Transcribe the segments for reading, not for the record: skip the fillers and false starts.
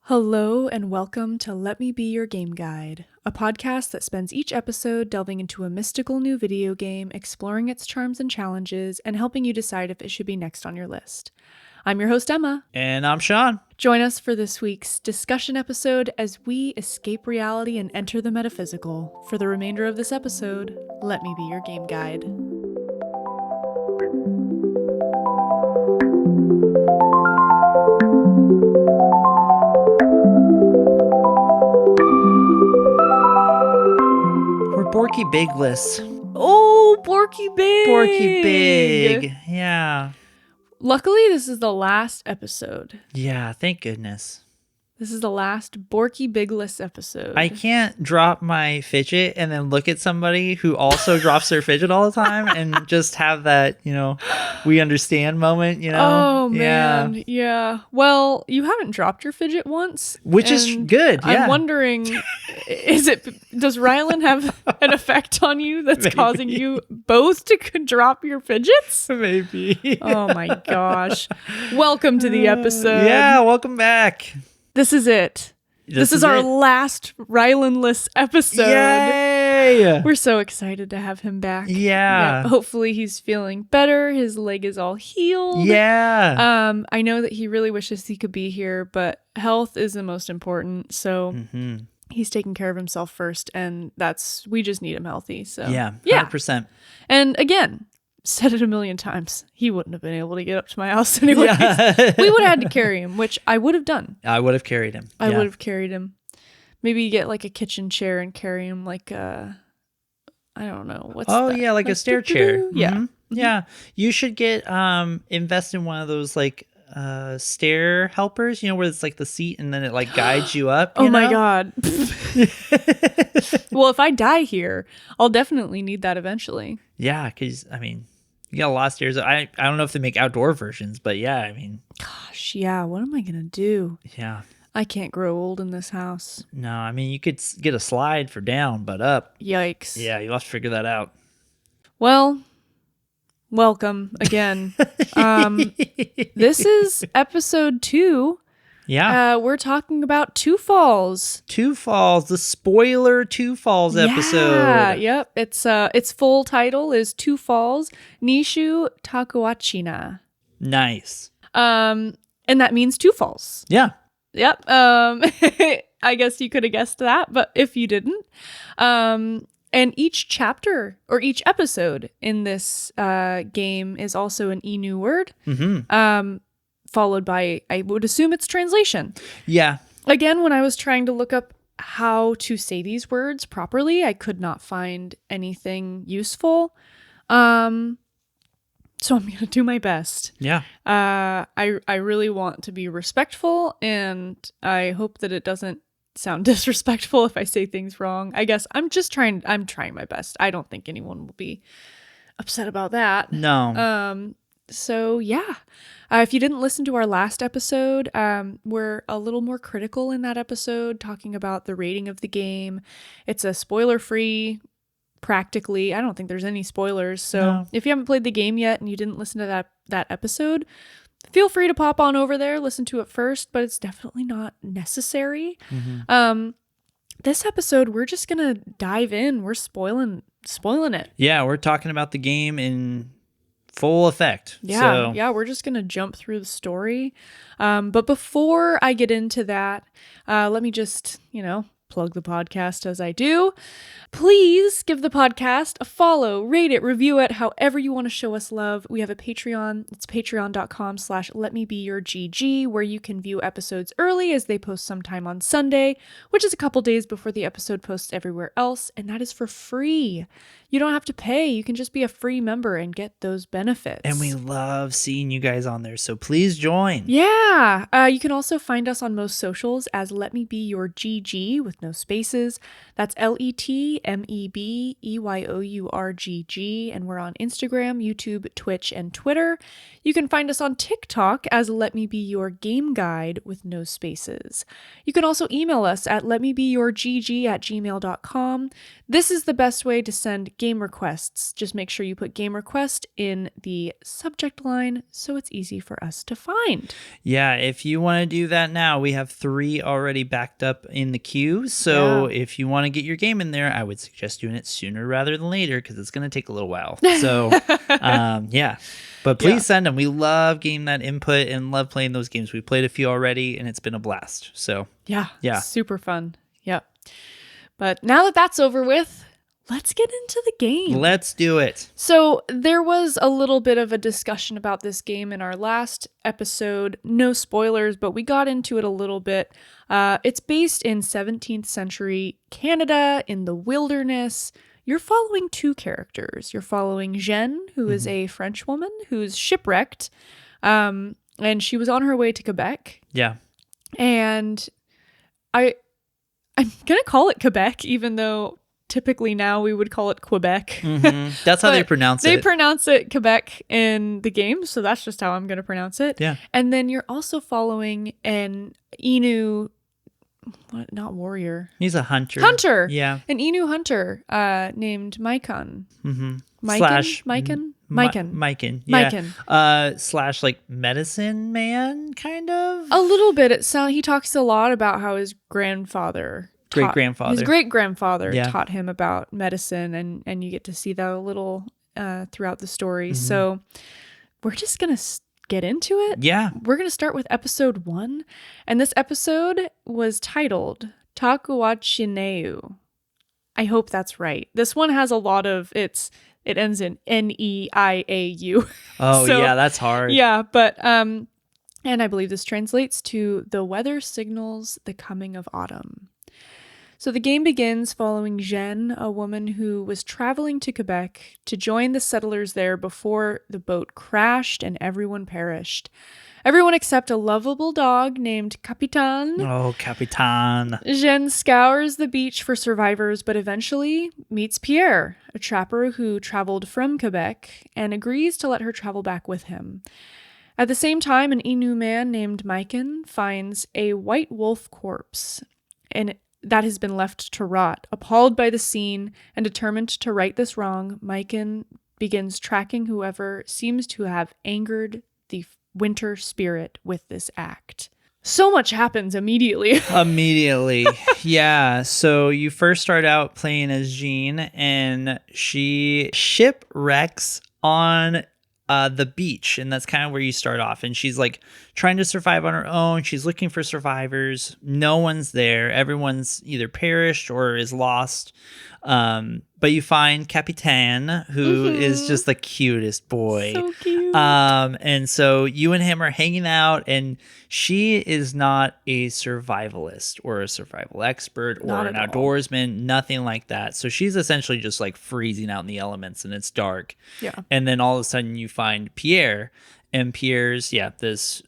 Hello and welcome to Let Me Be Your Game Guide, a podcast that spends each episode delving into a mystical new video game, exploring its charms and challenges, and helping you decide if it should be next on your list. I'm your host, Emma. And I'm Shawn. Join us for this week's discussion episode as we escape reality and enter the metaphysical. For the remainder of this episode, let me be your game guide. We're Borky Bigless. Oh, Borky Big! Borky Big. Yeah. Luckily, this is the last episode. Yeah, thank goodness. This is the last Borky Bigless episode. I can't drop my fidget and then look at somebody who also drops their fidget all the time and just have that, we understand moment, Oh, man. Yeah. Well, you haven't dropped your fidget once. Which is good, yeah. I'm wondering, does Rylan have an effect on you that's Maybe. causing you both to drop your fidgets? Maybe. Oh, my gosh. Welcome to the episode. Yeah, welcome back. This is it. This is our last Rylan-less episode. Yay! We're so excited to have him back. Yeah. Hopefully he's feeling better. His leg is all healed. Yeah. I know that he really wishes he could be here, but health is the most important. So he's taking care of himself first, and we just need him healthy. So Yeah, 100%. And again, said it a million times, he wouldn't have been able to get up to my house anyway. Yeah. We would have had to carry him, which I would have done. I would have carried him. I would have carried him. Maybe get like a kitchen chair and carry him like I don't know. What's that? Yeah, like a stair chair. Yeah. Mm-hmm. Yeah. You should get invest in one of those like stair helpers, where it's like the seat and then it like guides you up. Oh my God. Well, if I die here, I'll definitely need that eventually. Yeah, because you got a lot of stairs. I don't know if they make outdoor versions, but yeah, Gosh, yeah. What am I going to do? Yeah. I can't grow old in this house. No, you could get a slide for down, but up. Yikes. Yeah, you'll have to figure that out. Well, welcome again. This is episode 2. Yeah. We're talking about Two Falls. Two Falls, the spoiler Two Falls episode. Yeah, yep. Its full title is Two Falls, Nishu Takuatshina. Nice. And that means two falls. Yeah. Yep. I guess you could have guessed that, but if you didn't. And each chapter or each episode in this game is also an Innu word. Mm-hmm. Followed by, I would assume, its translation. Yeah. Again, when I was trying to look up how to say these words properly, I could not find anything useful. So I'm going to do my best. Yeah. I really want to be respectful, and I hope that it doesn't sound disrespectful if I say things wrong. I guess I'm trying my best. I don't think anyone will be upset about that. No. So yeah, if you didn't listen to our last episode, we're a little more critical in that episode, talking about the rating of the game. It's a spoiler-free, practically. I don't think there's any spoilers. So If you haven't played the game yet and you didn't listen to that episode, feel free to pop on over there, listen to it first, but it's definitely not necessary. Mm-hmm. This episode, we're just gonna dive in. We're spoiling it. Yeah, we're talking about the game in full effect. Yeah, we're just going to jump through the story. But before I get into that, let me just, plug the podcast as I do. Please give the podcast a follow, rate it, review it, however you want to show us love. We have a Patreon. It's patreon.com/letmebeyourgg, where you can view episodes early as they post sometime on Sunday, which is a couple days before the episode posts everywhere else. And that is for free. You don't have to pay. You can just be a free member and get those benefits. And we love seeing you guys on there, so please join. Yeah. You can also find us on most socials as Let Me Be Your GG with no spaces. That's LetMeBeyourGG. And we're on Instagram, YouTube, Twitch, and Twitter. You can find us on TikTok as Let Me Be Your Game Guide with no spaces. You can also email us at letmebeyourgg@gmail.com. This is the best way to send game requests. Just make sure you put game request in the subject line so it's easy for us to find. Yeah, if you want to do that now, we have 3 already backed up in the queue. So if you want to get your game in there, I would suggest doing it sooner rather than later because it's going to take a little while. So, yeah. But please send them. We love getting that input and love playing those games. We played a few already, and it's been a blast. So, yeah. Super fun. Yep. But now that that's over with, let's get into the game. Let's do it. So there was a little bit of a discussion about this game in our last episode. No spoilers, but we got into it a little bit. It's based in 17th century Canada in the wilderness. You're following 2 characters. You're following Jeanne, who is a French woman who's shipwrecked. And she was on her way to Quebec. Yeah. And I'm going to call it Quebec, even though typically now we would call it Quebec. That's how they pronounce it. They pronounce it Quebec in the game, so that's just how I'm going to pronounce it. Yeah. And then you're also following an Innu, not warrior. He's a hunter. Hunter. Yeah. An Innu hunter named Maikan. Maikan. Maikan. Yeah. Maikan. Slash like medicine man, kind of. A little bit. He talks a lot about how his grandfather. Great-grandfather. His great-grandfather taught him about medicine, and you get to see that a little throughout the story. So we're just going to get into it. Yeah. We're going to start with episode 1. And this episode was titled Takuatshina. I hope that's right. This one has a lot of, it ends in Neiau. Oh, yeah, that's hard. Yeah, but, and I believe this translates to the weather signals the coming of autumn. So the game begins following Jeanne, a woman who was traveling to Quebec to join the settlers there before the boat crashed and everyone perished. Everyone except a lovable dog named Capitan. Oh, Capitan. Jeanne scours the beach for survivors, but eventually meets Pierre, a trapper who traveled from Quebec, and agrees to let her travel back with him. At the same time, an Innu man named Maikan finds a white wolf corpse, and that has been left to rot. Appalled by the scene and determined to right this wrong, Maikan begins tracking whoever seems to have angered the winter spirit with this act. So much happens immediately. Yeah. So you first start out playing as Jeanne, and she shipwrecks on the beach, and that's kind of where you start off, and she's like trying to survive on her own. She's looking for survivors. No one's there. Everyone's either perished or is lost. But you find Capitan, who is just the cutest boy. So cute. And so you and him are hanging out, and she is not a survivalist or a survival expert or an outdoorsman, nothing like that. So she's essentially just like freezing out in the elements, and it's dark. Yeah. And then all of a sudden you find Pierre, and Pierre's, this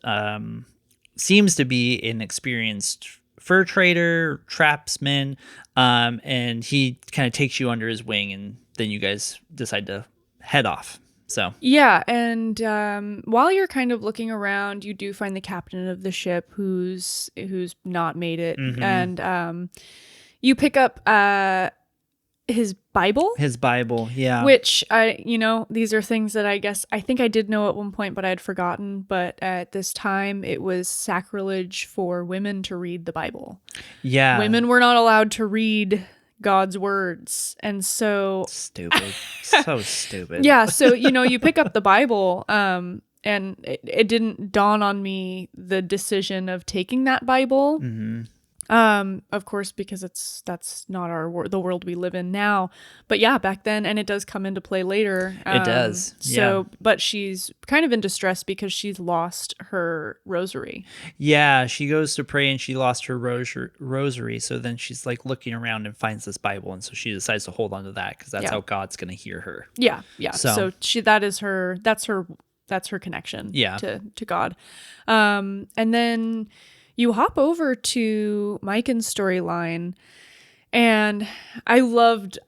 seems to be an experienced fur trader, trapsman, and he kind of takes you under his wing, and then you guys decide to head off. So yeah, and while you're kind of looking around, you do find the captain of the ship who's not made it, and you pick up his Bible. Yeah. Which these are things that I think I did know at one point, but I had forgotten. But at this time, it was sacrilege for women to read the Bible. Yeah. Women were not allowed to read God's words. And so stupid. So stupid. Yeah. So, you pick up the Bible, and it didn't dawn on me the decision of taking that Bible. Of course, because that's not the world we live in now. But yeah, back then, and it does come into play later. It does. So, but she's kind of in distress because she's lost her rosary. Yeah, she goes to pray and she lost her rosary. So then she's like looking around and finds this Bible, and so she decides to hold on to that because that's how God's going to hear her. Yeah, yeah. So that's her connection. Yeah. To God, and then you hop over to Maikan's storyline, and I loved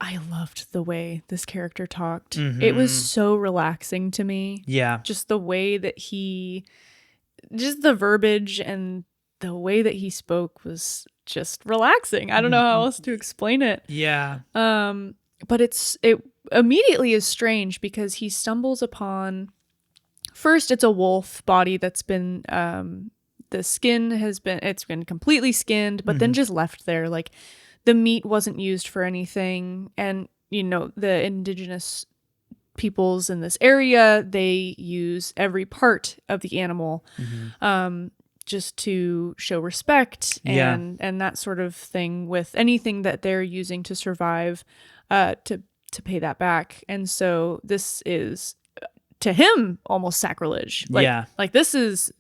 the way this character talked. It was so relaxing to me. Yeah. Just the way that just the verbiage and the way that he spoke was just relaxing. I don't know how else to explain it. Yeah. But it immediately is strange because he stumbles upon, first it's a wolf body that's been the skin it's been completely skinned, but then just left there. Like, the meat wasn't used for anything, and the indigenous peoples in this area, they use every part of the animal just to show respect and that sort of thing, with anything that they're using to survive, to pay that back. And so this is, to him, almost sacrilege. Like this is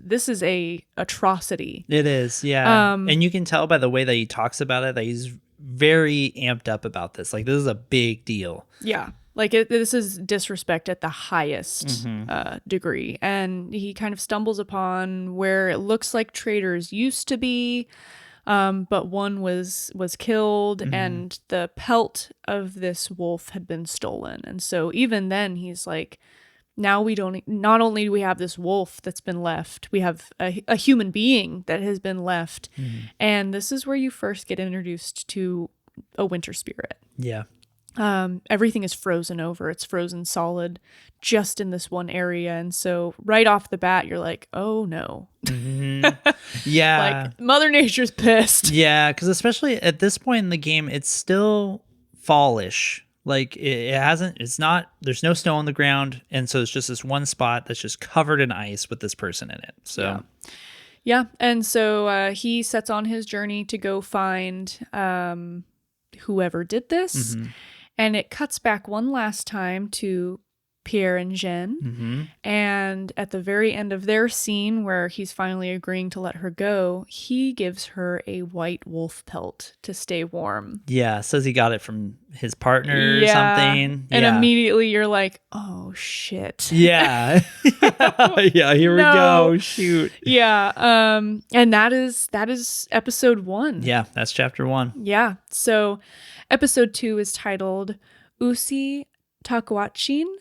a atrocity. It is. Yeah. And you can tell by the way that he talks about it that he's very amped up about this. Like, this is a big deal. Yeah. Like, this is disrespect at the highest degree. And he kind of stumbles upon where it looks like traders used to be, but one was killed, and the pelt of this wolf had been stolen. And so even then, he's like, now not only do we have this wolf that's been left, we have a human being that has been left. And this is where you first get introduced to a winter spirit. Yeah. Everything is frozen over. It's frozen solid just in this one area. And so right off the bat, you're like, oh no. Yeah. Like, Mother Nature's pissed. Yeah, because especially at this point in the game, it's still fallish. Like, there's no snow on the ground. And so it's just this one spot that's just covered in ice with this person in it. So, yeah. And so he sets on his journey to go find whoever did this. And it cuts back one last time to Pierre and Jeanne. And at the very end of their scene, where he's finally agreeing to let her go, he gives her a white wolf pelt to stay warm. Yeah, says he got it from his partner or something. And immediately you're like, oh shit. Yeah. Yeah, here we go. Shoot. Yeah. And that is episode 1. Yeah, that's chapter 1. Yeah. So episode 2 is titled Nishu Takuatshina,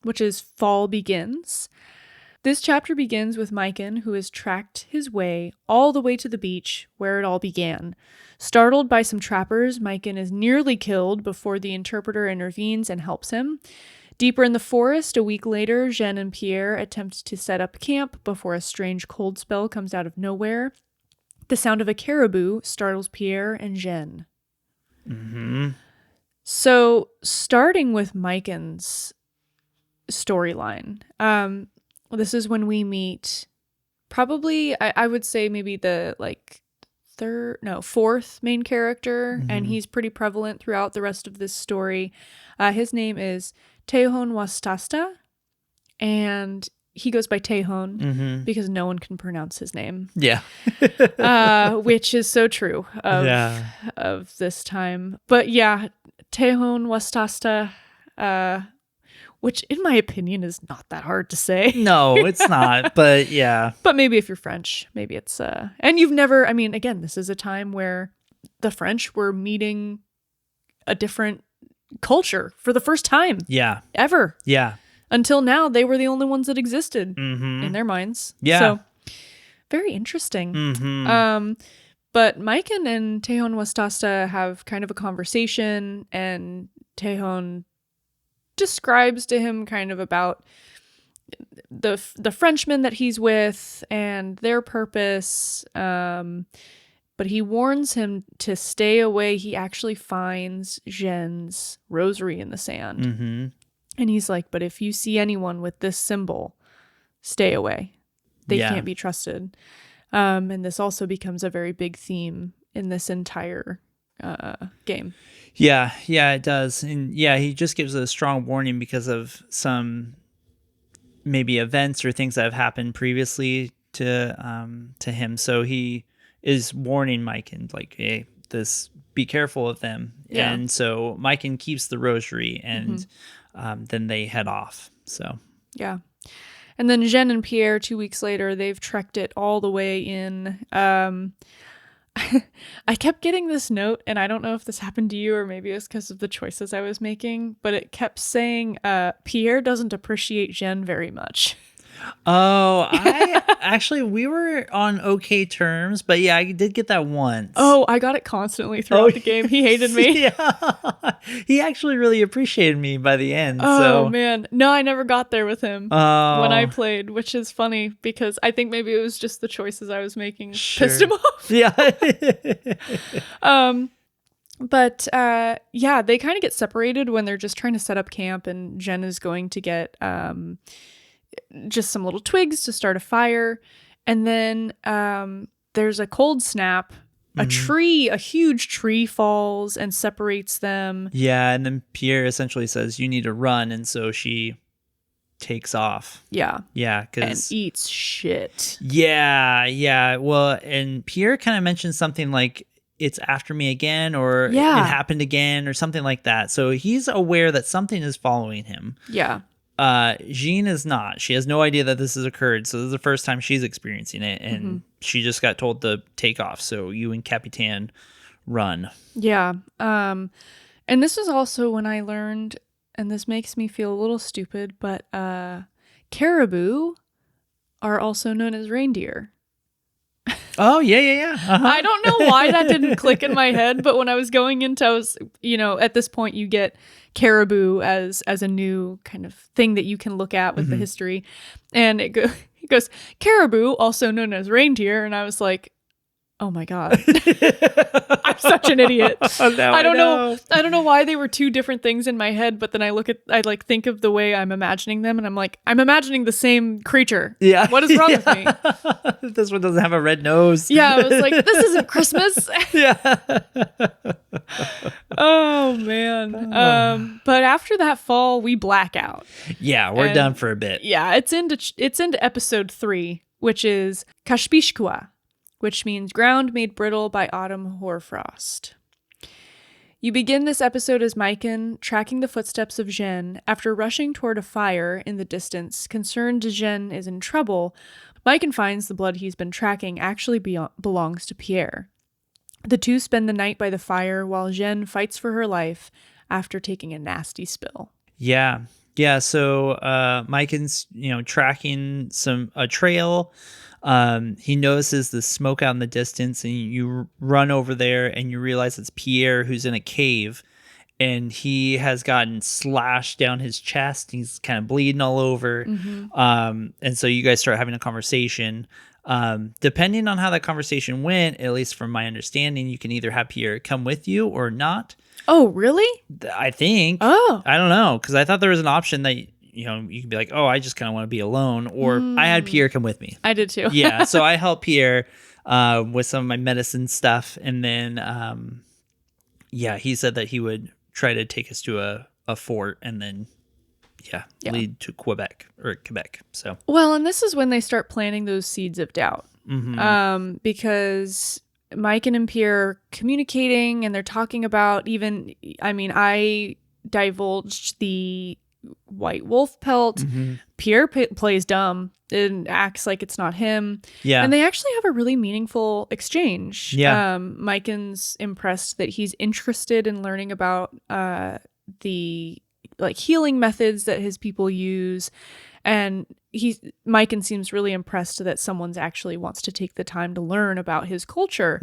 which is Fall Begins. This chapter begins with Maikan, who has tracked his way all the way to the beach where it all began. Startled by some trappers, Maikan is nearly killed before the interpreter intervenes and helps him. Deeper in the forest, a week later, Jeanne and Pierre attempt to set up camp before a strange cold spell comes out of nowhere. The sound of a caribou startles Pierre and Jeanne. So, starting with Maikan's storyline, this is when we meet probably, I would say maybe the fourth main character, and he's pretty prevalent throughout the rest of this story. His name is Tehon Wastasta, and he goes by Tehon because no one can pronounce his name. Yeah. Which is so true of this time. But yeah, Tehon Wastasta, which in my opinion is not that hard to say. No, it's not, but yeah. But maybe if you're French, maybe it's, and you've never, I mean, again, this is a time where the French were meeting a different culture for the first time. Yeah. Ever. Yeah. Until now, they were the only ones that existed in their minds. Yeah. So, very interesting. But Maikan and Tehon Wastasta have kind of a conversation, and Tehon describes to him kind of about the Frenchmen that he's with and their purpose. But he warns him to stay away. He actually finds Jeanne's rosary in the sand. And he's like, but if you see anyone with this symbol, stay away. They can't be trusted. And this also becomes a very big theme in this entire game. Yeah, it does. And yeah, he just gives a strong warning because of some maybe events or things that have happened previously to him. So he is warning Maikan, like, hey, be careful of them. Yeah. And so Maikan keeps the rosary, and then they head off. So yeah. And then Jeanne and Pierre, 2 weeks later, they've trekked it all the way in. I kept getting this note, and I don't know if this happened to you or maybe it was because of the choices I was making, but it kept saying Pierre doesn't appreciate Jeanne very much. Oh, we were on okay terms, but yeah, I did get that once. Oh, I got it constantly throughout the game. He hated me. Yeah. He actually really appreciated me by the end. Oh, man. No, I never got there with him when I Oh, played, which is funny because I think maybe it was just the choices I was making sure. pissed him off. Yeah. But yeah, they kind of get separated when they're just trying to set up camp, and Jeanne is going to get just some little twigs to start a fire. And then there's a cold snap. A huge tree falls and separates them. Yeah, and then Pierre essentially says, you need to run, and so she takes off. Yeah. Yeah, And because... eats shit. Yeah. Well, and Pierre kind of mentioned something like, it's after me again, or Yeah. it happened again, or something like that. So he's aware that something is following him. Yeah. Jeanne is not. She has no idea that this has occurred. So this is the first time she's experiencing it, and she just got told to take off. So you and Capitan run. Yeah. And this was also when I learned, and this makes me feel a little stupid, but caribou are also known as reindeer. Oh, yeah. Uh-huh. I don't know why that didn't click in my head, but when I was going into, at this point you get caribou as a new kind of thing that you can look at with the history. And it goes, caribou, also known as reindeer. And I was like, oh my God, I'm such an idiot. I don't know why they were two different things in my head, but then I think of the way I'm imagining them, and I'm like, I'm imagining the same creature. Yeah. What is wrong with me? This one doesn't have a red nose. Yeah, I was like, this isn't Christmas. Yeah. Oh man. But after that fall, we black out. Yeah, we're done for a bit. Yeah, it's into episode 3, which is Kashpishkua, which means ground made brittle by autumn hoarfrost. You begin this episode as Maikan tracking the footsteps of Jeanne. After rushing toward a fire in the distance, concerned Jeanne is in trouble, Maikan finds the blood he's been tracking actually belongs to Pierre. The two spend the night by the fire while Jeanne fights for her life after taking a nasty spill. Yeah. So Maikan's, tracking a trail. He notices the smoke out in the distance, and you run over there and you realize it's Pierre, who's in a cave, and he has gotten slashed down his chest. He's kind of bleeding all over. And so you guys start having a conversation. Depending on how that conversation went, at least from my understanding, you can either have Pierre come with you or not. Oh, really? I think. Oh. I don't know, because I thought there was an option that you could be like, oh, I just kind of want to be alone. Or I had Pierre come with me. I did too. Yeah. So I helped Pierre with some of my medicine stuff. And then, he said that he would try to take us to a fort and then, lead to Quebec. So. Well, and this is when they start planting those seeds of doubt. Because Maikan and Pierre are communicating, and they're talking about I divulged the white wolf pelt. Pierre plays dumb and acts like it's not him. Yeah. And they actually have a really meaningful exchange. Yeah. Maikan's impressed that he's interested in learning about the healing methods that his people use. And Maikan seems really impressed that someone's actually wants to take the time to learn about his culture.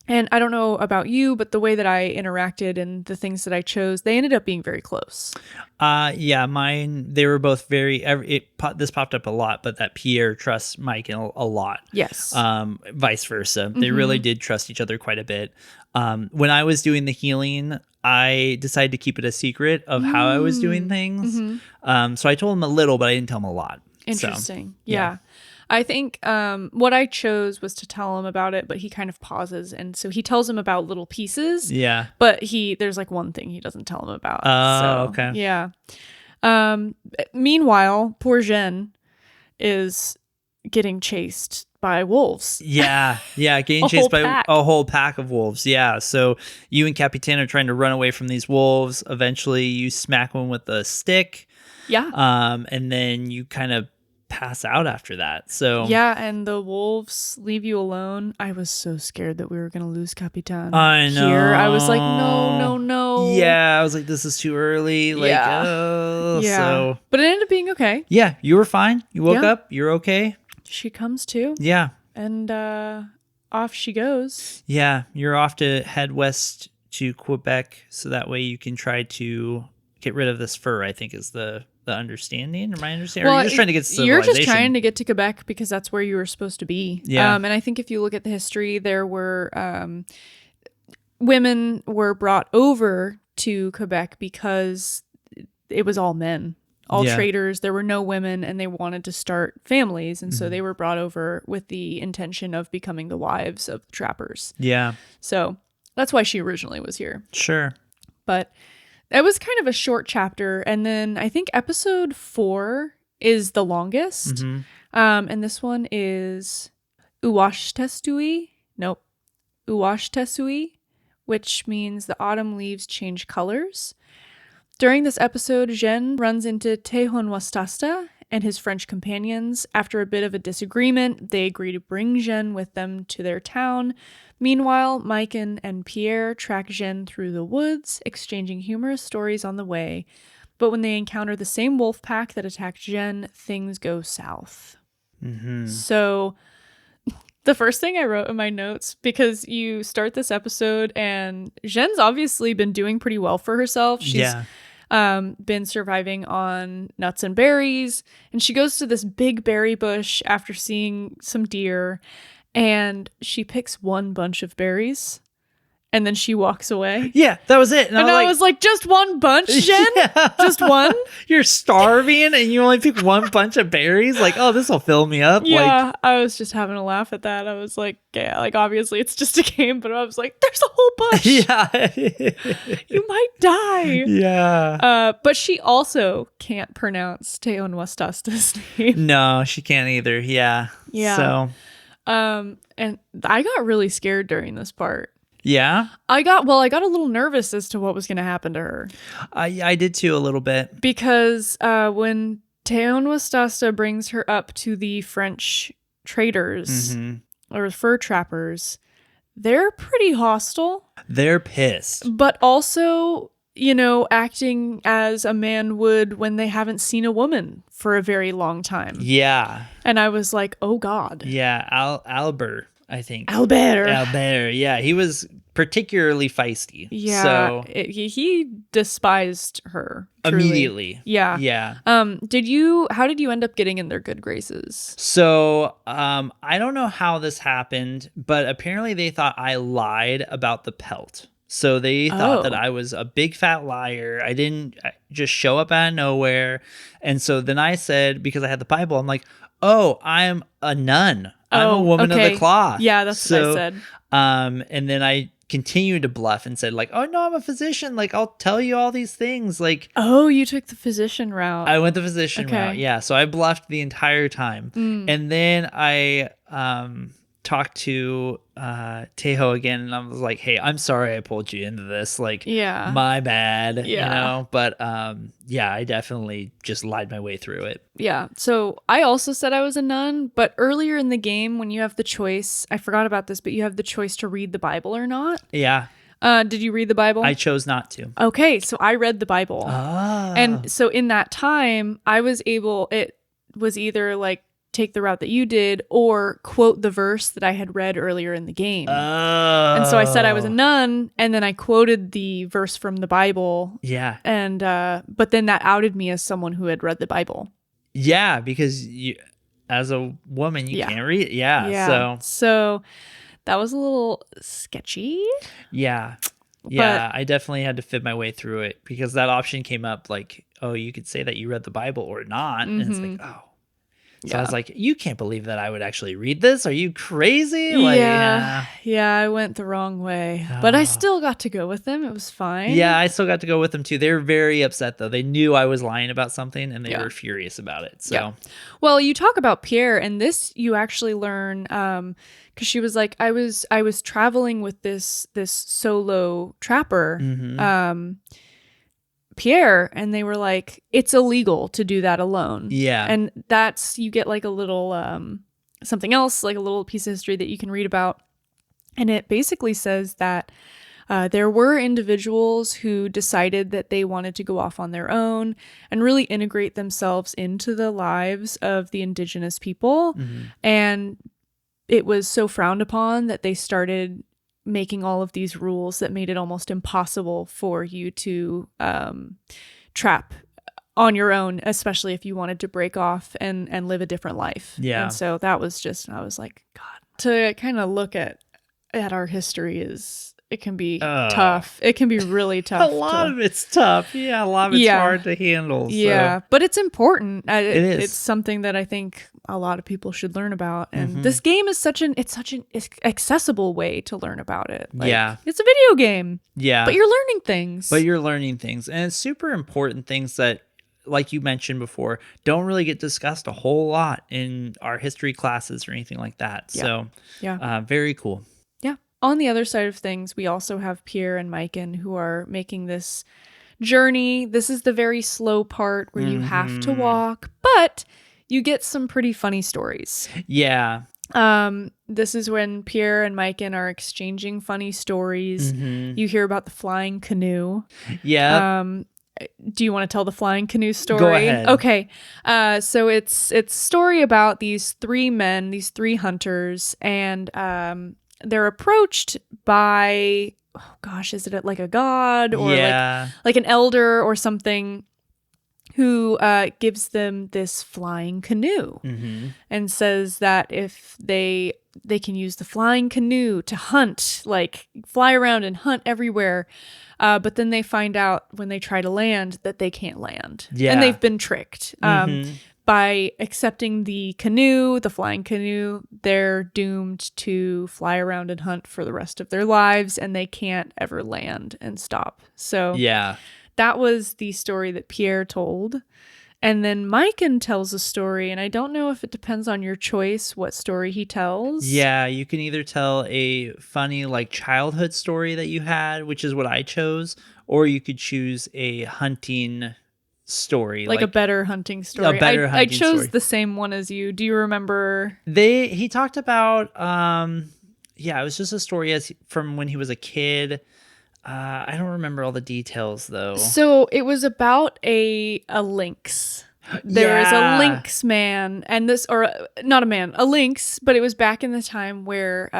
And I don't know about you, but the way that I interacted and the things that I chose, they ended up being very close. Mine, they were both very, this popped up a lot, but that Pierre trusts Maikan a lot. Yes. Vice versa. They really did trust each other quite a bit. When I was doing the healing, I decided to keep it a secret of how I was doing things. So I told him a little, but I didn't tell him a lot. Interesting. So, yeah. I think what I chose was to tell him about it, but he kind of pauses. And so he tells him about little pieces. Yeah. But there's one thing he doesn't tell him about. Oh, okay. Yeah. Meanwhile, poor Jeanne is getting chased by wolves. Yeah. Getting chased by a whole pack of wolves. Yeah. So you and Capitan are trying to run away from these wolves. Eventually you smack one with a stick. Yeah. And then you kind of pass out after that. So Yeah, and the wolves leave you alone. I was so scared that we were going to lose Capitan. I know. Here, I was like, no. Yeah, I was like, this is too early. Like, Yeah. oh, Yeah. so. But it ended up being okay. Yeah, you were fine. You woke Yeah. up. You're okay. She comes too. Yeah. And off she goes. Yeah, you're off to head west to Quebec, so that way you can try to get rid of this fur, I think is the understanding, or my understanding. Well, or you're just trying to get civilization. You're just trying to get to Quebec because that's where you were supposed to be. Yeah. And I think if you look at the history, there were women were brought over to Quebec because it was all men. All traders, there were no women, and they wanted to start families, and so they were brought over with the intention of becoming the wives of the trappers. Yeah. So that's why she originally was here. Sure. But it was kind of a short chapter, and then I think episode 4 is the longest, and this one is Uwashtestui. Nope. Uwashtestui, which means the autumn leaves change colors. During this episode, Jeanne runs into Tehon Wastasta and his French companions. After a bit of a disagreement, they agree to bring Jeanne with them to their town. Meanwhile, Maikan and Pierre track Jeanne through the woods, exchanging humorous stories on the way. But when they encounter the same wolf pack that attacked Jeanne, things go south. So the first thing I wrote in my notes, because you start this episode and Jeanne's obviously been doing pretty well for herself. She's been surviving on nuts and berries, and she goes to this big berry bush after seeing some deer, and she picks one bunch of berries, and then she walks away. Yeah, that was it. And I was like, just one bunch, Jeanne? Yeah. Just one? You're starving and you only pick one bunch of berries? Like, oh, this will fill me up. Yeah, I was just having a laugh at that. I was like, yeah, like obviously it's just a game, but I was like, there's a whole bunch. Yeah. You might die. Yeah. But she also can't pronounce Tehon Wastasta's name. No, she can't either. Yeah. Yeah. So. And I got really scared during this part. Yeah. I got a little nervous as to what was going to happen to her. I did too, a little bit. Because when Tehon Wastasta brings her up to the French traders or fur trappers, they're pretty hostile. They're pissed. But also, acting as a man would when they haven't seen a woman for a very long time. Yeah. And I was like, oh God. Yeah, Albert. I think. Albert. Yeah, he was particularly feisty. Yeah. So he despised her. Truly. Immediately. Yeah. Yeah. How did you end up getting in their good graces? So, I don't know how this happened, but apparently they thought I lied about the pelt. So they thought that I was a big fat liar. I didn't just show up out of nowhere. And so then I said, because I had the Bible, I'm like, oh, I'm a nun. I'm a woman of the cloth. Yeah, that's what I said. And then I continued to bluff and said like, oh no, I'm a physician. Like, I'll tell you all these things. Like, oh, you took the physician route. I went the physician route. Yeah. So I bluffed the entire time. And then I talked to Teho again, and I was like, hey, I'm sorry I pulled you into this. Like, yeah, my bad. Yeah. But yeah, I definitely just lied my way through it. Yeah. So I also said I was a nun, but earlier in the game when you have the choice, I forgot about this, but you have the choice to read the Bible or not. Yeah. Did you read the Bible? I chose not to. Okay, so I read the Bible. Oh. And so in that time, it was either like take the route that you did or quote the verse that I had read earlier in the game. Oh. And so I said I was a nun, and then I quoted the verse from the Bible. Yeah. And but then that outed me as someone who had read the Bible. Yeah, because you, as a woman, you can't read it. Yeah. So that was a little sketchy. Yeah. Yeah, I definitely had to fit my way through it because that option came up like, oh, you could say that you read the Bible or not. And it's like, oh. So I was like, you can't believe that I would actually read this. Are you crazy? Like, yeah, I went the wrong way. But I still got to go with them. It was fine. Yeah, I still got to go with them too. They were very upset though. They knew I was lying about something and they were furious about it. So, well, you talk about Pierre, and this you actually learn because she was like, I was traveling with this solo trapper. Pierre, and they were like, it's illegal to do that alone. Yeah. And you get like a little something else, like a little piece of history that you can read about. And it basically says that there were individuals who decided that they wanted to go off on their own and really integrate themselves into the lives of the indigenous people. Mm-hmm. And it was so frowned upon that they started making all of these rules that made it almost impossible for you to trap on your own, especially if you wanted to break off and live a different life. Yeah. And so that was just, I was like, God, to kind of look at our history it can be tough. It can be really tough. A lot of it's tough. Yeah, a lot of it's hard to handle. Yeah, but it's important. It is. It's something that I think a lot of people should learn about. And this game is such an accessible way to learn about it. Like, it's a video game. Yeah. But you're learning things. And it's super important things that, like you mentioned before, don't really get discussed a whole lot in our history classes or anything like that. So, very cool. Yeah. On the other side of things, we also have Pierre and Maikan who are making this journey. This is the very slow part where you have to walk, but you get some pretty funny stories. Yeah. This is when Pierre and Maikan are exchanging funny stories. You hear about the flying canoe. Yeah. Do you want to tell the flying canoe story? Go ahead. Okay. So it's a story about these three men, these three hunters, and they're approached by, oh gosh, is it like a god or like an elder or something who gives them this flying canoe and says that if they can use the flying canoe to hunt, like fly around and hunt everywhere. But then they find out when they try to land that they can't land. Yeah. And they've been tricked. By accepting the canoe, the flying canoe, they're doomed to fly around and hunt for the rest of their lives, and they can't ever land and stop. So that was the story that Pierre told. And then Maikan tells a story, and I don't know if it depends on your choice what story he tells. Yeah, you can either tell a funny like childhood story that you had, which is what I chose, or you could choose a hunting story. Like a better hunting story. I chose the same one as you. Do you remember? He talked about, it was just a story from when he was a kid. I don't remember all the details though. So it was about a lynx. There is a lynx man, and not a man, a lynx, but it was back in the time where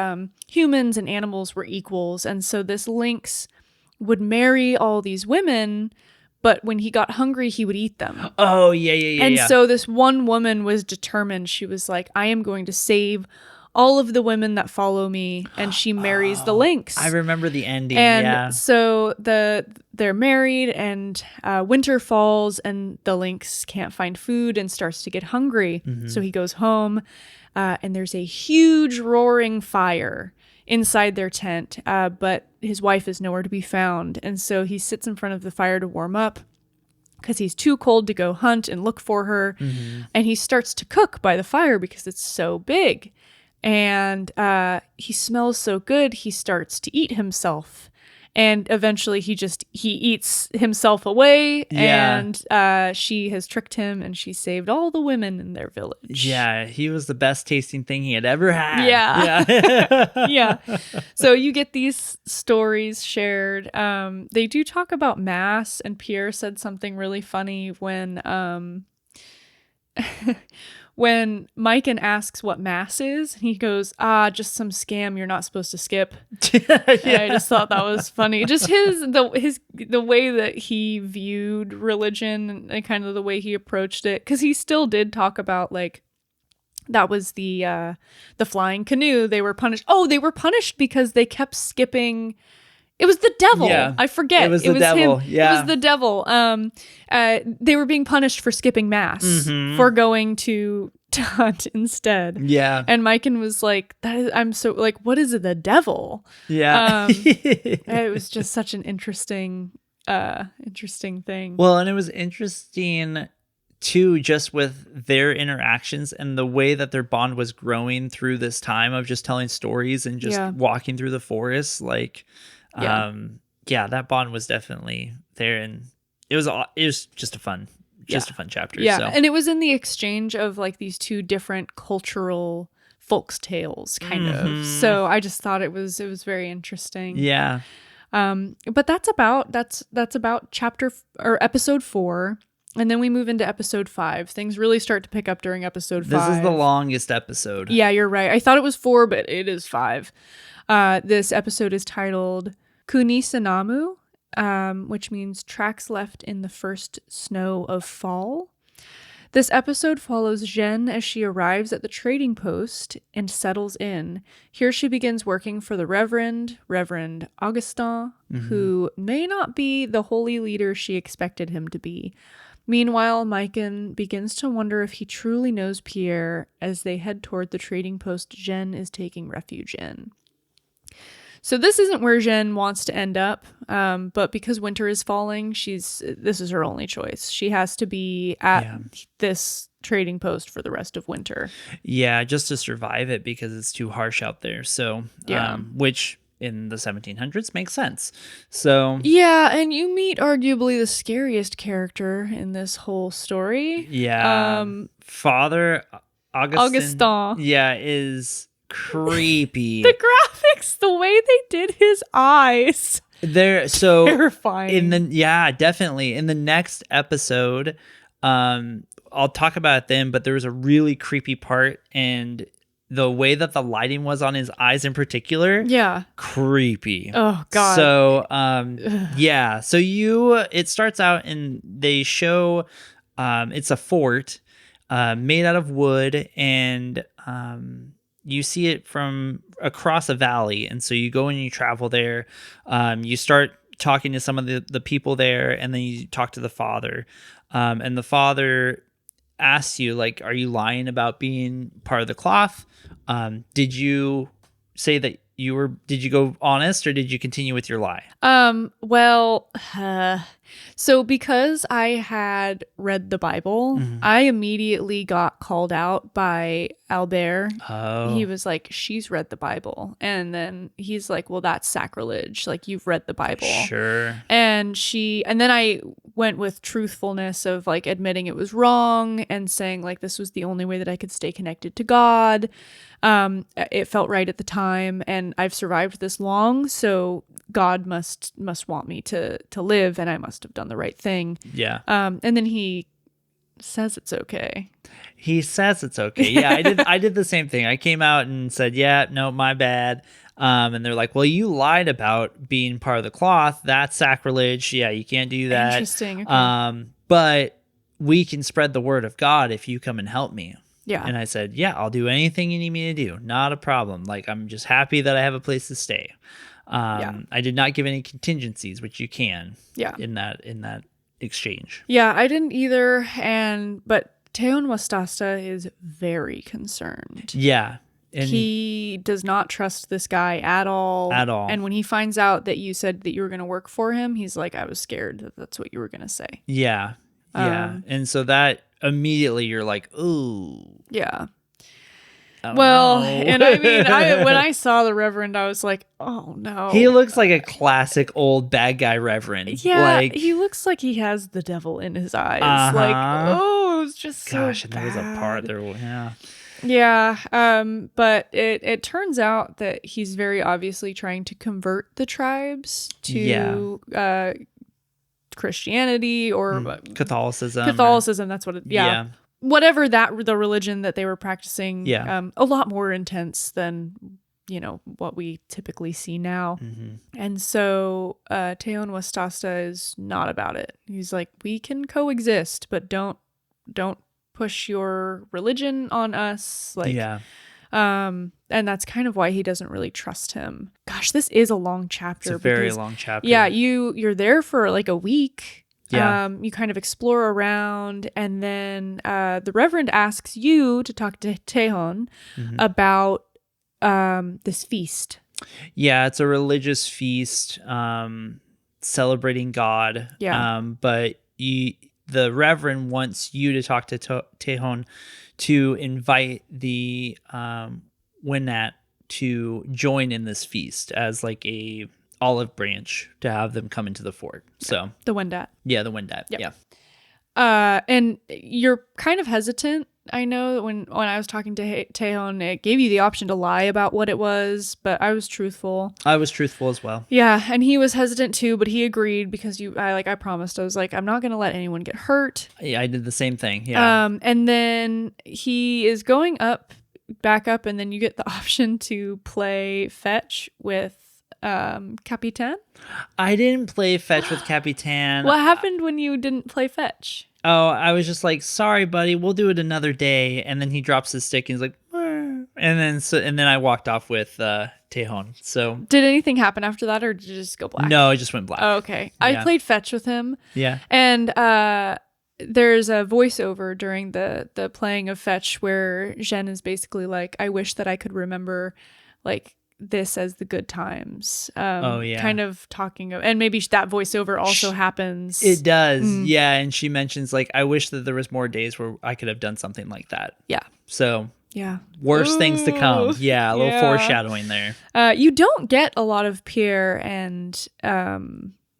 humans and animals were equals. And so this lynx would marry all these women, but when he got hungry, he would eat them. Oh, yeah. And so this one woman was determined. She was like, I am going to save all of the women that follow me, and she marries the lynx. I remember the ending. And so they're married, and winter falls, and the lynx can't find food and starts to get hungry. So he goes home, and there's a huge roaring fire inside their tent, but his wife is nowhere to be found. And so he sits in front of the fire to warm up because he's too cold to go hunt and look for her. And he starts to cook by the fire because it's so big. And he smells so good, he starts to eat himself. And eventually he eats himself away. And she has tricked him, and she saved all the women in their village. Yeah, he was the best tasting thing he had ever had. Yeah. So you get these stories shared. They do talk about mass, and Pierre said something really funny when when Maikan asks what mass is, he goes, just some scam you're not supposed to skip. I just thought that was funny. Just the way that he viewed religion and kind of the way he approached it. Because he still did talk about, like, that was the flying canoe. They were punished. Oh, they were punished because they kept skipping. It was the devil. Yeah. I forget. It was the devil. Him. Yeah. It was the devil. They were being punished for skipping mass, for going to hunt instead. Yeah. And Maikan was like, I'm so like, what is it? The devil? Yeah. It was just such an interesting thing. Well, and it was interesting too, just with their interactions and the way that their bond was growing through this time of just telling stories and just walking through the forest. Like, that bond was definitely there. And it was just a fun chapter. Yeah, So. and it was in the exchange of like these two different cultural folks tales kind of. So I just thought it was very interesting. Yeah. But that's about chapter or episode 4. And then we move into episode 5. Things really start to pick up during episode 5. This is the longest episode. Yeah, you're right. I thought it was 4, but it is 5. This episode is titled Kunisanamu, which means tracks left in the first snow of fall. This episode follows Jeanne as she arrives at the trading post and settles in. Here she begins working for the Reverend Augustin, who may not be the holy leader she expected him to be. Meanwhile, Maikan begins to wonder if he truly knows Pierre as they head toward the trading post Jeanne is taking refuge in. So this isn't where Jeanne wants to end up, but because winter is falling, this is her only choice. She has to be at this trading post for the rest of winter. Yeah, just to survive it because it's too harsh out there. So, which in the 1700s makes sense. So yeah, and you meet arguably the scariest character in this whole story. Yeah, Father Augustin. Yeah, is creepy. The graphics, the way they did his eyes, they're so terrifying. Definitely in the next episode, I'll talk about it then. But there was a really creepy part, and the way that the lighting was on his eyes in particular, creepy. Oh god. So so it starts out and they show it's a fort made out of wood, and you see it from across a valley. And so you go and you travel there, you start talking to some of the people there, and then you talk to the father, and the father asks you, like, are you lying about being part of the cloth? Did you say that did you go honest, or did you continue with your lie? So because I had read the Bible, I immediately got called out by Albert. Oh. He was like, she's read the Bible. And then he's like, well, that's sacrilege. Like, you've read the Bible. Sure. And then I went with truthfulness of like admitting it was wrong and saying like this was the only way that I could stay connected to God. It felt right at the time, and I've survived this long, so God must want me to live, and I must have done the right thing. Yeah. And then he says it's okay. He says it's okay. Yeah, I did the same thing. I came out and said, yeah, no, my bad. And they're like, well, you lied about being part of the cloth. That's sacrilege. Yeah, you can't do that. Interesting. Okay. But we can spread the word of God if you come and help me. Yeah. And I said, yeah, I'll do anything you need me to do. Not a problem. Like, I'm just happy that I have a place to stay. I did not give any contingencies, which you can. Yeah. In that exchange. Yeah, I didn't either. But Teon Wastasta is very concerned. Yeah. And he does not trust this guy at all. At all. And when he finds out that you said that you were going to work for him, he's like, I was scared that that's what you were going to say. Yeah. Yeah. And so that immediately you're like, ooh. Yeah. Well, and I mean, when I saw the Reverend, I was like, oh no. He looks like a classic old bad guy Reverend. Yeah, he looks like he has the devil in his eyes. Like, oh, it was just gosh, so and there was a part there. Yeah. Yeah, but it turns out that he's very obviously trying to convert the tribes to Christianity or Catholicism. Catholicism, that's what it. Yeah. Whatever the religion that they were practicing. Yeah. A lot more intense than what we typically see now. And so Teon Wastasta is not about it. He's like, we can coexist, but don't push your religion on us. Like, and that's kind of why he doesn't really trust him. Gosh, this is a long chapter. It's a very long chapter. Yeah, you're there for like a week. Yeah. You kind of explore around, and then the Reverend asks you to talk to Teon about this feast. Yeah, it's a religious feast celebrating God. Yeah. But the Reverend wants you to talk to Tejon to invite the Winat to join in this feast as like a olive branch to have them come into the fort. So The Wendat. yeah, the Wendat. Yep. Yeah. And you're kind of hesitant. I know when I was talking to Taehoon, it gave you the option to lie about what it was, but I was truthful. I was truthful as well. Yeah, and he was hesitant too, but he agreed because I promised. I was like, I'm not going to let anyone get hurt. Yeah, I did the same thing. Yeah. And then he is going back up, and then you get the option to play fetch with Capitan. I didn't play fetch with Capitan. What happened when you didn't play fetch? Oh, I was just like, sorry, buddy, we'll do it another day. And then he drops his stick and he's like, "Meh." and then I walked off with Taehoon. So Did anything happen after that, or did it just go black? no, it just went black. Oh, okay. I played fetch with him. Yeah. And there's a voiceover during the playing of fetch where Jeanne is basically like, I wish that I could remember like this as the good times. Kind of talking of, and maybe that voiceover also happens. It does. Yeah. And she mentions like, I wish that there was more days where I could have done something like that. Yeah. So yeah. Worse things to come. Yeah. A little foreshadowing there. You don't get a lot of Pierre and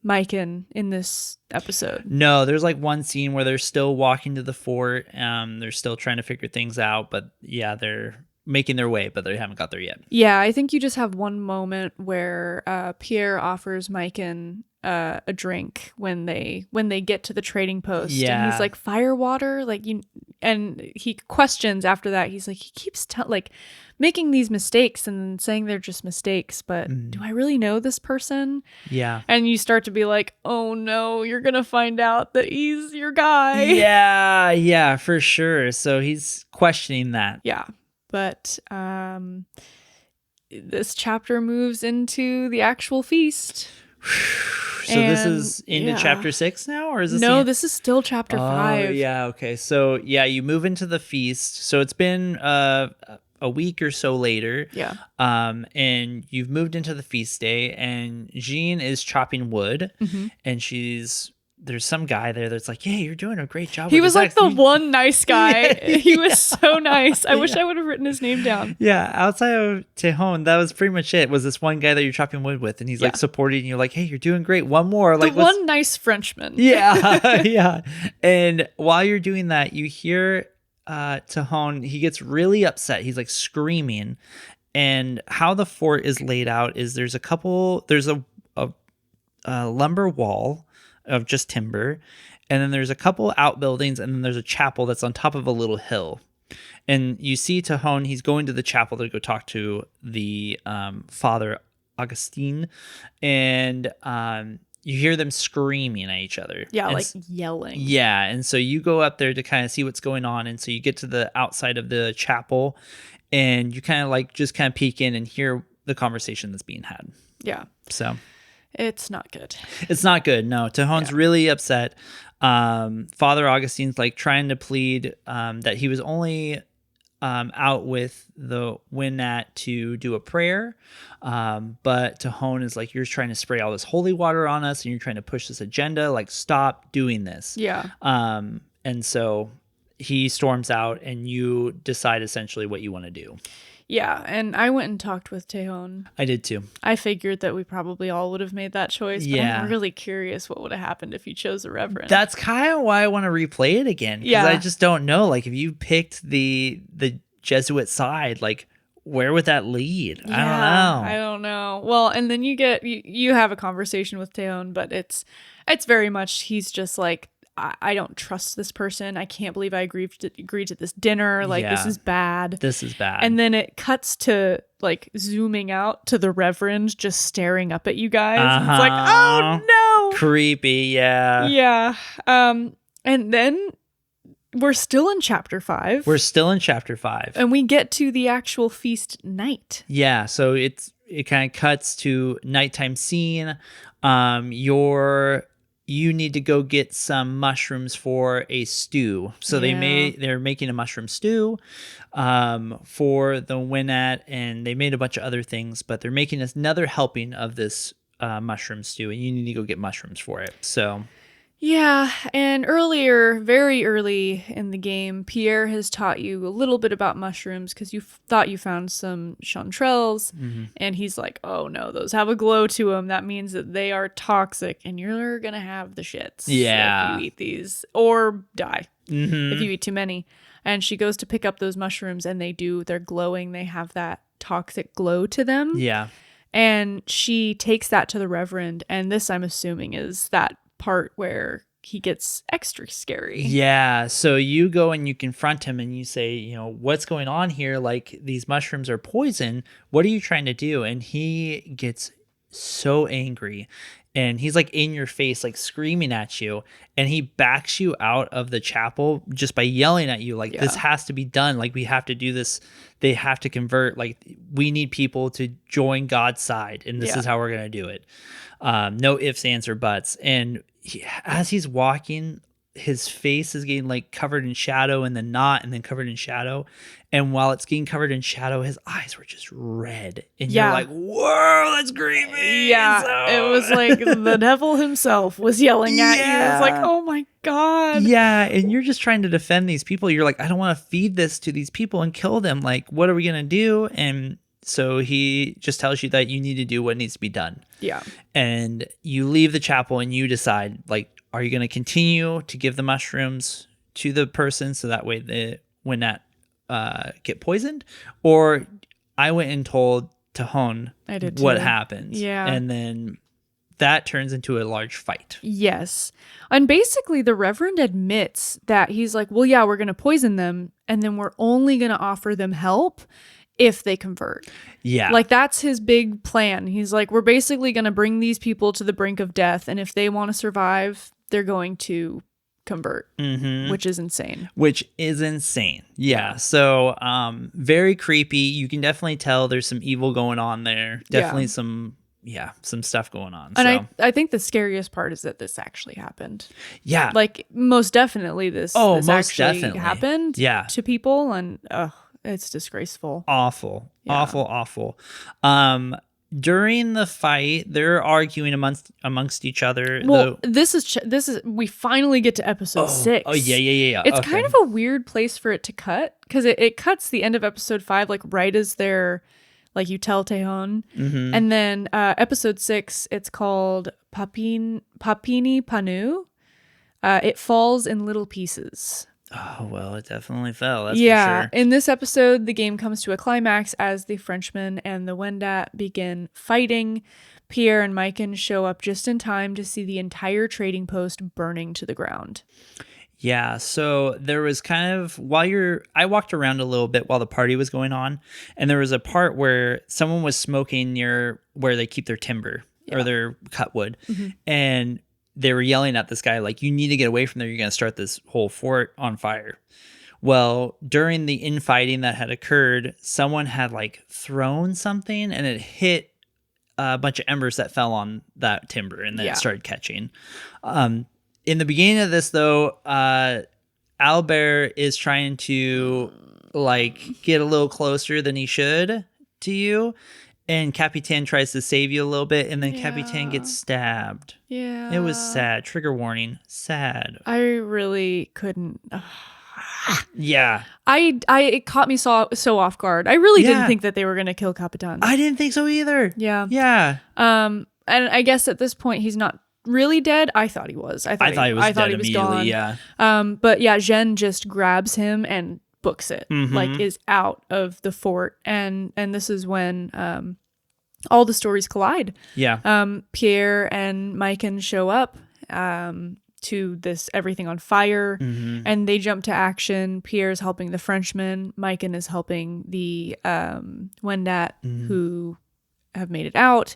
Maikan in this episode. No, there's like one scene where they're still walking to the fort. They're still trying to figure things out, but yeah, they're making their way, but they haven't got there yet. Yeah, I think you just have one moment where Pierre offers Maikan a drink when they get to the trading post. Yeah. And he's like, fire water? And he questions after that. He's like, he keeps making these mistakes and saying they're just mistakes, but do I really know this person? Yeah. And you start to be like, oh no, you're going to find out that he's your guy. Yeah, for sure. So he's questioning that. Yeah. But this chapter moves into the actual feast. So this is into chapter 6 now, or is this? No, this is still chapter 5. Yeah. Okay. So yeah, you move into the feast. So it's been a week or so later. Yeah. And you've moved into the feast day, and Jeanne is chopping wood, and there's some guy there that's like, "Hey, you're doing a great job." He was like the one nice guy. Yeah. He was so nice. I wish I would have written his name down. Yeah, outside of Taehoon, that was pretty much it. Was this one guy that you're chopping wood with, and he's like supporting you, like, "Hey, you're doing great. One more." Like one nice Frenchman. Yeah, yeah. And while you're doing that, you hear Taehoon. He gets really upset. He's like screaming. And how the fort is laid out is there's a lumber wall of just timber, and then there's a couple outbuildings, and then there's a chapel that's on top of a little hill. And you see Taehoon, he's going to the chapel to go talk to the Father Augustine, and you hear them screaming at each other. Yeah, and like yelling. Yeah, and so you go up there to kind of see what's going on, and so you get to the outside of the chapel, and you kind of like just kind of peek in and hear the conversation that's being had. Yeah. So it's not good. It's not good. No, Taehoon's really upset. Father Augustine's like trying to plead that he was only out with the Winnat to do a prayer. But Taehoon is like, you're trying to spray all this holy water on us, and you're trying to push this agenda. Like, stop doing this. Yeah. And so he storms out, and you decide essentially what you want to do. Yeah, and I went and talked with Taehoon. I did too. I figured that we probably all would have made that choice, but I'm really curious what would have happened if you chose a reverend. That's kind of why I want to replay it again, because I just don't know. Like, if you picked the Jesuit side, like, where would that lead? Yeah, I don't know. Well, and then you have a conversation with Taehoon, but it's very much, he's just like, I don't trust this person. I can't believe I agreed to this dinner. Like, this is bad. This is bad. And then it cuts to like zooming out to the Reverend just staring up at you guys. It's like, oh no. Creepy, yeah. Yeah. And then we're still in chapter 5. And we get to the actual feast night. Yeah, so it kind of cuts to nighttime scene. You need to go get some mushrooms for a stew. So they're making a mushroom stew for the Winnat, and they made a bunch of other things, but they're making another helping of this mushroom stew, and you need to go get mushrooms for it. So Yeah, and earlier, very early in the game, Pierre has taught you a little bit about mushrooms because you thought you found some chanterelles, and he's like, "Oh no, those have a glow to them. That means that they are toxic, and you're gonna have the shits if you eat these, or die if you eat too many." And she goes to pick up those mushrooms, and they're glowing. They have that toxic glow to them. Yeah. And she takes that to the Reverend, and this, I'm assuming, is that part where he gets extra scary. Yeah. So you go and you confront him and you say, what's going on here? Like, these mushrooms are poison. What are you trying to do? And he gets so angry. And he's like in your face, like screaming at you. And he backs you out of the chapel just by yelling at you, like, this has to be done. Like, we have to do this. They have to convert. Like, we need people to join God's side. And this is how we're going to do it. No ifs, ands, or buts. And as he's walking, his face is getting like covered in shadow and then not, and then covered in shadow. And while it's getting covered in shadow, his eyes were just red. And you're like, whoa, that's creepy. Yeah. So... It was like the devil himself was yelling at you. It's like, oh my God. Yeah. And you're just trying to defend these people. You're like, I don't want to feed this to these people and kill them. Like, what are we going to do? And so he just tells you that you need to do what needs to be done. Yeah. And you leave the chapel and you decide, like, are you going to continue to give the mushrooms to the person so that way they when not get poisoned? Or I went and told Tahone what happens. Yeah. And then that turns into a large fight. Yes. And basically the Reverend admits that he's like, well, yeah, we're going to poison them. And then we're only going to offer them help if they convert. Yeah. Like, that's his big plan. He's like, we're basically going to bring these people to the brink of death. And if they want to survive, they're going to convert, which is insane. Yeah. So very creepy. You can definitely tell there's some evil going on there. Definitely some stuff going on. And I think the scariest part is that this actually happened. Yeah. Like, most definitely this actually happened to people. And it's disgraceful. Awful. During the fight, they're arguing amongst each other. Well, this is we finally get to episode 6. Oh, yeah. It's kind of a weird place for it to cut, because it cuts the end of episode 5, like right as they're, like, you tell Tahone. And then episode 6, it's called Papini Panu. It falls in little pieces. Oh, well, it definitely fell. That's for sure. In this episode, the game comes to a climax as the Frenchman and the Wendat begin fighting. Pierre and Maikan show up just in time to see the entire trading post burning to the ground. Yeah, so there was kind of, I walked around a little bit while the party was going on, and there was a part where someone was smoking near where they keep their timber or their cut wood, and they were yelling at this guy, like, you need to get away from there. You're going to start this whole fort on fire. Well, during the infighting that had occurred, someone had, like, thrown something and it hit a bunch of embers that fell on that timber, and then it started catching. In the beginning of this, though, Albert is trying to, like, get a little closer than he should to you. And Capitan tries to save you a little bit, and then Capitan gets stabbed. Yeah. It was sad. Trigger warning. Sad. I really couldn't. Yeah. It caught me so off guard. I really didn't think that they were going to kill Capitan. I didn't think so either. Yeah. Yeah. And I guess at this point he's not really dead. I thought he was. I thought he was dead immediately. Gone. Yeah. But yeah, Jeanne just grabs him and books it, like, is out of the fort, and this is when all the stories collide. Pierre and Maikan show up to this everything on fire, and they jump to action. Pierre's helping the Frenchman, Maikan is helping the Wendat who have made it out,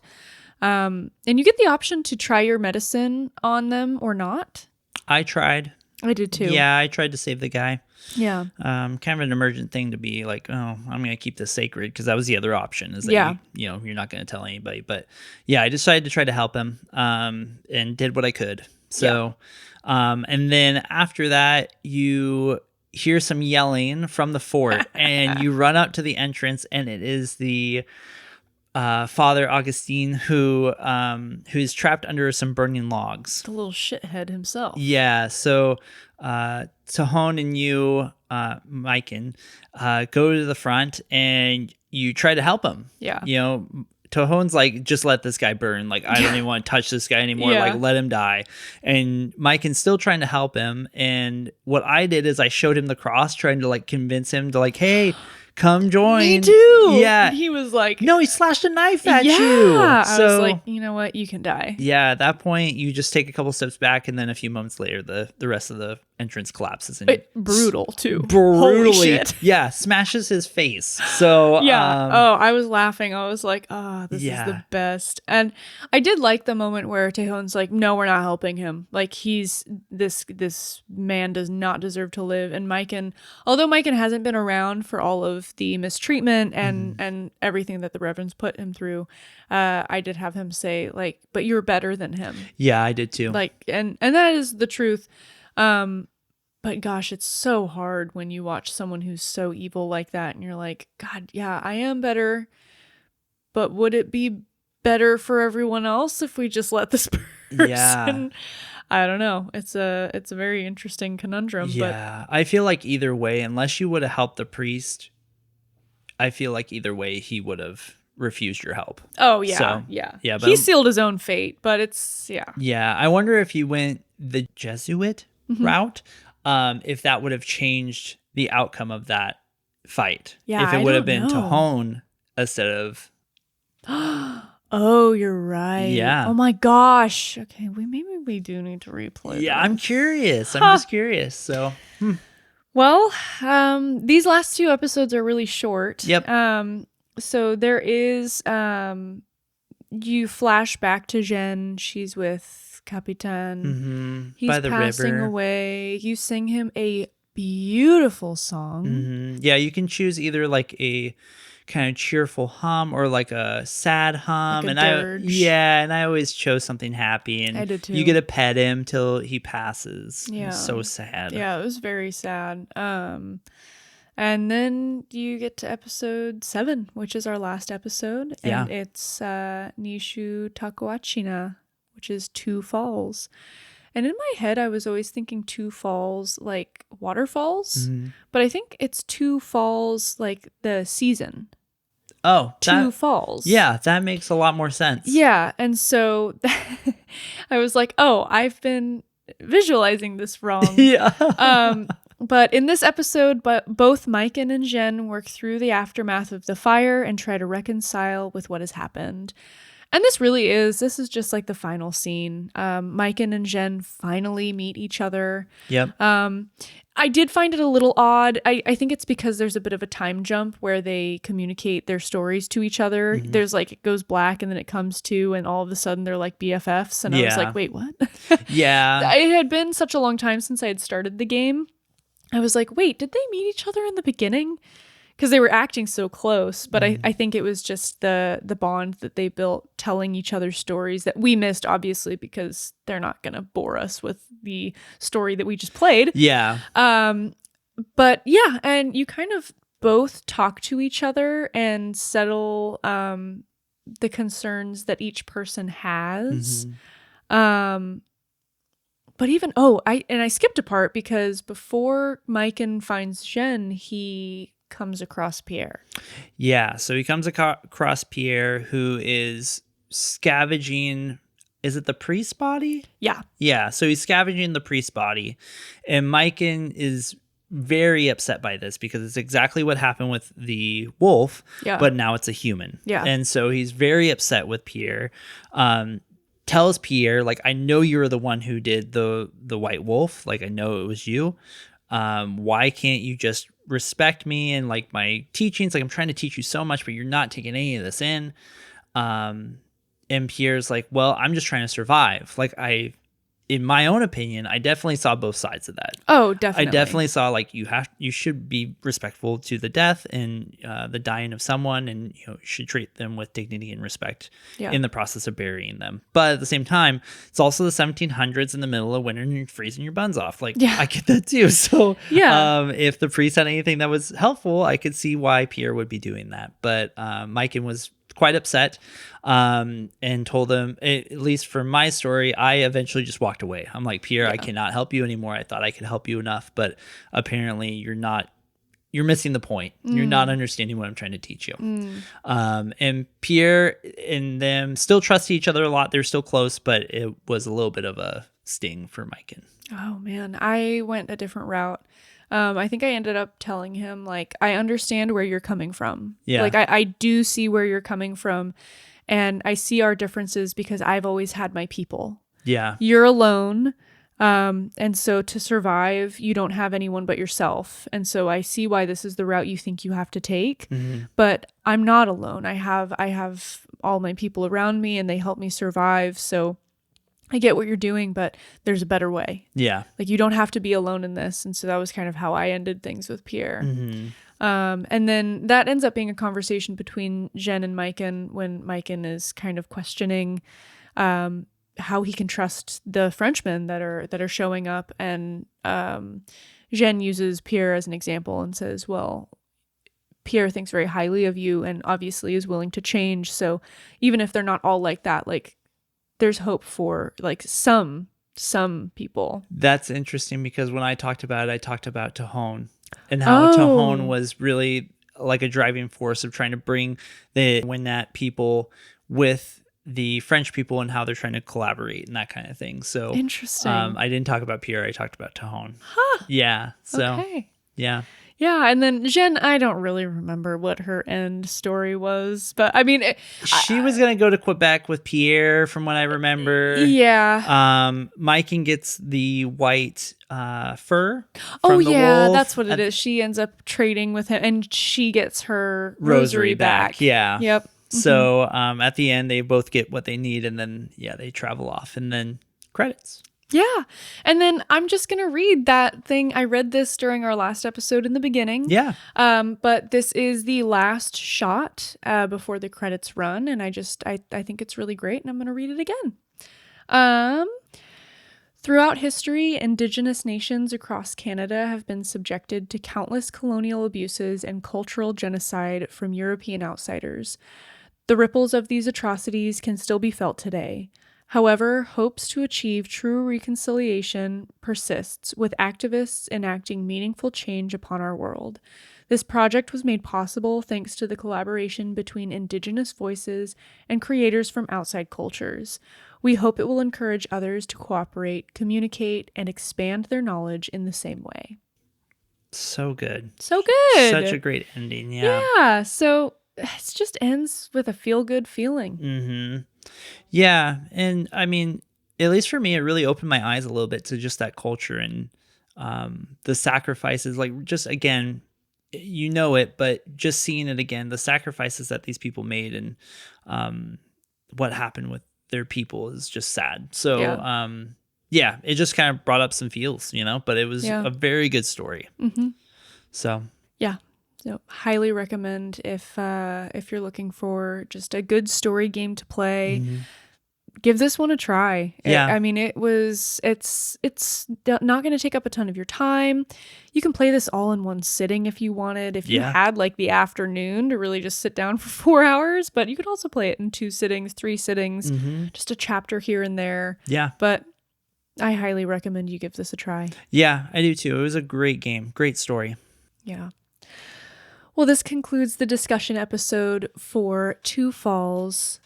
and you get the option to try your medicine on them or not. I tried. I did too. Yeah, I tried to save the guy. Yeah. Kind of an emergent thing to be like, oh, I'm going to keep this sacred, because that was the other option, is that you're not going to tell anybody. But yeah, I decided to try to help him, and did what I could. So, and then after that, you hear some yelling from the fort, and you run up to the entrance, and it is the Father Augustine, who's trapped under some burning logs. The little shithead himself. Yeah, so Tahone and you, Maikan, go to the front and you try to help him. Yeah. You know, Tahone's like, just let this guy burn. Like, I don't even want to touch this guy anymore. Yeah. Like, let him die. And Maikan's still trying to help him. And what I did is I showed him the cross, trying to like convince him to like, hey, come join. Me too. Yeah. And he was like, no, he slashed a knife at yeah. you. I was like, you know what? You can die. Yeah, at that point, you just take a couple steps back, and then a few moments later, the rest of the entrance collapses. And brutal, too. Brutally. Holy shit. Yeah, smashes his face. So, yeah. I was laughing. I was like, this is the best. And I did like the moment where Tejon's like, no, we're not helping him. Like, this man does not deserve to live. And Maikan, although Maikan hasn't been around for all of the mistreatment and everything that the Reverends put him through, I did have him say, like, but you're better than him. Yeah, I did too. Like, and that is the truth. But gosh, it's so hard when you watch someone who's so evil like that and you're like, God, yeah, I am better. But would it be better for everyone else if we just let this person? Yeah. I don't know. It's a very interesting conundrum. Yeah. But I feel like either way, unless you would have helped the priest, I feel like either way he would have refused your help. Oh yeah. So, yeah. But he sealed his own fate, but it's Yeah. I wonder if he went the Jesuit route, if that would have changed the outcome of that fight. Yeah. If it would have been Tahone instead of Oh, you're right. Yeah. Oh my gosh. Okay, maybe we do need to replay. Yeah, this. I'm curious. I'm just curious. So, Well, these last two episodes are really short. Yep. So there is you flash back to Jeanne. She's with Capitan. He's by the passing river. away. You sing him a beautiful song. Yeah, you can choose either like a kind of cheerful hum or like a sad hum, Like a dirge. and I always chose something happy. And I did too. You get to pet him till he passes. Yeah. It's so sad. Yeah, it was very sad. And then you get to episode 7, which is our last episode. And it's Nishu Takuatshina, which is Two Falls. And in my head, I was always thinking Two Falls like waterfalls. But I think it's Two Falls like the season. Oh, Two Falls. Yeah, that makes a lot more sense. Yeah. And so I was like, oh, I've been visualizing this wrong. Yeah. But in this episode, both Maikan and Jeanne work through the aftermath of the fire and try to reconcile with what has happened. And this is just like the final scene. Maikan and Jeanne finally meet each other. Yep. I did find it a little odd. I think it's because there's a bit of a time jump where they communicate their stories to each other. There's like, it goes black and then it comes to, and all of a sudden they're like BFFs. And I was like, wait, what? Yeah. It had been such a long time since I had started the game. I was like, wait, did they meet each other in the beginning? Because they were acting so close. But I think it was just the bond that they built telling each other stories that we missed, obviously, because they're not going to bore us with the story that we just played. Yeah. But yeah, and you kind of both talk to each other and settle the concerns that each person has. But even, I skipped a part because before Maikan finds Jeanne, he comes across Pierre. Yeah, so he comes across Pierre, who is scavenging, is it the priest's body? Yeah. Yeah, so he's scavenging the priest's body. And Maikan is very upset by this because it's exactly what happened with the wolf, but now it's a human. Yeah. And so he's very upset with Pierre. Tells Pierre, like, I know you're the one who did the white wolf. Like, I know it was you. Why can't you just respect me and like my teachings? Like, I'm trying to teach you so much, but you're not taking any of this in. And Pierre's like, well, I'm just trying to survive. Like, in my own opinion, I definitely saw both sides of that. Oh, definitely. I definitely saw like you should be respectful to the death and the dying of someone, and you should treat them with dignity and respect in the process of burying them. But at the same time, it's also the 1700s in the middle of winter and you're freezing your buns off. Like, I get that too. So if the priest had anything that was helpful, I could see why Pierre would be doing that. But Maikan was quite upset, and told him, at least for my story, I eventually just walked away. I'm like, Pierre, I cannot help you anymore. I thought I could help you enough, but apparently you're missing the point. You're not understanding what I'm trying to teach you. And Pierre and them still trust each other a lot. They're still close, but it was a little bit of a sting for Maikan. Oh man, I went a different route. I think I ended up telling him, like, I understand where you're coming from. Yeah. Like, I do see where you're coming from, and I see our differences because I've always had my people. Yeah. You're alone, and so to survive, you don't have anyone but yourself. And so I see why this is the route you think you have to take, but I'm not alone. I have all my people around me, and they help me survive, so I get what you're doing, but there's a better way. Yeah. Like, you don't have to be alone in this. And so that was kind of how I ended things with Pierre. And then that ends up being a conversation between Jeanne and Maikan, when Maikan is kind of questioning how he can trust the Frenchmen that are showing up. And Jeanne uses Pierre as an example and says, well, Pierre thinks very highly of you and obviously is willing to change. So even if they're not all like that, like, there's hope for like some people. That's interesting, because when I talked about it, I talked about Tahone and how Tahone was really like a driving force of trying to bring the Winnat people with the French people and how they're trying to collaborate and that kind of thing. So interesting. I didn't talk about Pierre. I talked about Tahone. Huh. Yeah. So okay. yeah. Yeah, and then Jeanne, I don't really remember what her end story was, but I mean, she was gonna go to Quebec with Pierre, from what I remember. Yeah. Maikan gets the white fur. Oh from the yeah, wolf. that's what it is. She ends up trading with him, and she gets her rosary back. Yeah. Yep. So at the end, they both get what they need, and then they travel off, and then credits. Yeah. And then I'm just going to read that thing. I read this during our last episode in the beginning. Yeah. But this is the last shot before the credits run. And I think it's really great. And I'm going to read it again. Throughout history, Indigenous nations across Canada have been subjected to countless colonial abuses and cultural genocide from European outsiders. The ripples of these atrocities can still be felt today. However, hopes to achieve true reconciliation persists, with activists enacting meaningful change upon our world. This project was made possible thanks to the collaboration between Indigenous voices and creators from outside cultures. We hope it will encourage others to cooperate, communicate, and expand their knowledge in the same way. So good. So good. Such a great ending. Yeah. Yeah. So it just ends with a feel-good feeling. Mm-hmm. Yeah. And I mean, at least for me, it really opened my eyes a little bit to just that culture and the sacrifices. Like, just again, you know it, but just seeing it again, the sacrifices that these people made and what happened with their people is just sad. So, yeah, it just kind of brought up some feels, but it was a very good story. Mm-hmm. So, yeah. So highly recommend if you're looking for just a good story game to play, give this one a try. Yeah. I mean, it's not going to take up a ton of your time. You can play this all in one sitting if you wanted. If you had like the afternoon to really just sit down for 4 hours, but you could also play it in 2 sittings, 3 sittings, just a chapter here and there. Yeah. But I highly recommend you give this a try. Yeah, I do too. It was a great game. Great story. Yeah. Well, this concludes the discussion episode for Two Falls,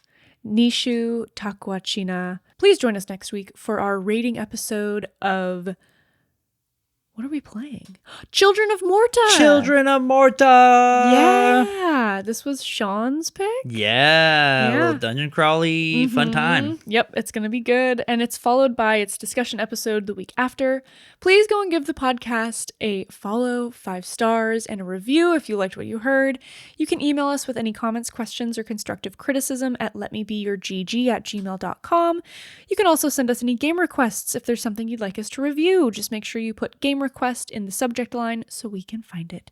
Nishu Takuatshina. Please join us next week for our rating episode of... What are we playing? Children of Morta! Children of Morta! Yeah! This was Sean's pick? Yeah. A little dungeon crawly fun time. Yep, it's going to be good. And it's followed by its discussion episode the week after. Please go and give the podcast a follow, 5 stars, and a review if you liked what you heard. You can email us with any comments, questions, or constructive criticism at letmebeyourgg@gmail.com. You can also send us any game requests if there's something you'd like us to review. Just make sure you put game request in the subject line so we can find it.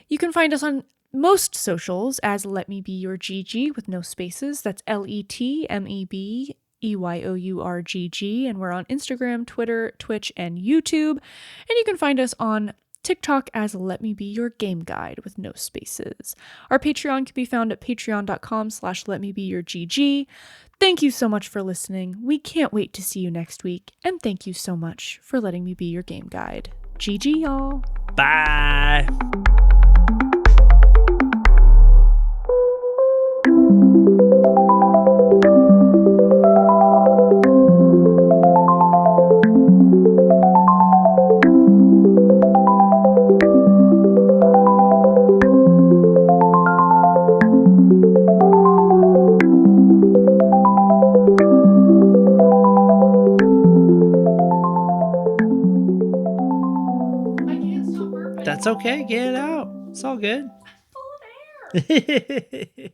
You can find us on most socials as Let Me Be Your GG with no spaces. That's LetMeBeyourGG, and we're on Instagram, Twitter, Twitch, and YouTube. And you can find us on TikTok as Let Me Be Your Game Guide with no spaces. Our Patreon can be found at patreon.com/letmebeyourgg. Thank you so much for listening. We can't wait to see you next week, and thank you so much for letting me be your game guide. GG, y'all. Bye. That's okay. Get it out. It's all good. Full of air.